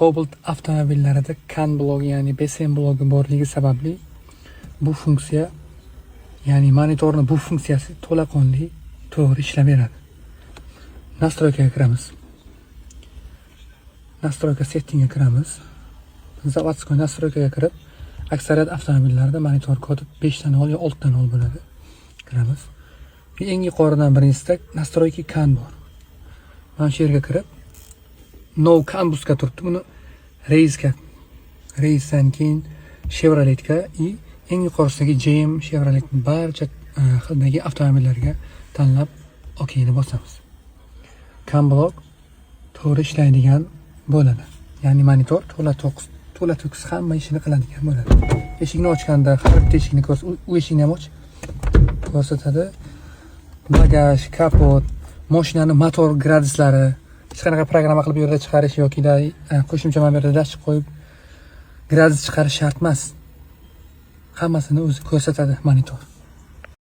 Cobalt avtomobillarida CAN blogi, ya'ni BSM blogi borligi sababli bu funksiya, ya'ni monitorning bu funksiyasi to'laqonli to'g'ri ishlaveradi. Настройкаga kiramiz. Настройка settingga kiramiz. Zavodskoy настройкаga kirib, aksariyat avtomobillarda monitor kodi 5 ta 0 yo 6 ta 0 bo'ladi. Kiramiz. Eng yuqoridan birinchisida настройки CAN bor. Mana shu yerga kirib, No CAN busga turibdi. Buni Reisdan keyin Chevroletga eng yuqorisidagi GM, Chevrolet barcha xildagi avtomobillarga tanlab OK'ni bosamiz. CAN blok to'g'ri ishlaydigan bo'ladi. Ya'ni monitor to'la to'kis hamma ishini qiladigan bo'ladi. Eshikni ochganda har bitta eshikni u eshikni ham ko'rsatadi. Bagaj, kapot, mashinaning motor gradislari, hech qanaqa programma qilib bu yerda chiqarish yoki qo'shimcha mana bu yerda dashib qo'yib gradis chiqarish shart emas. Hammasini o'zi ko'rsatadi monitor.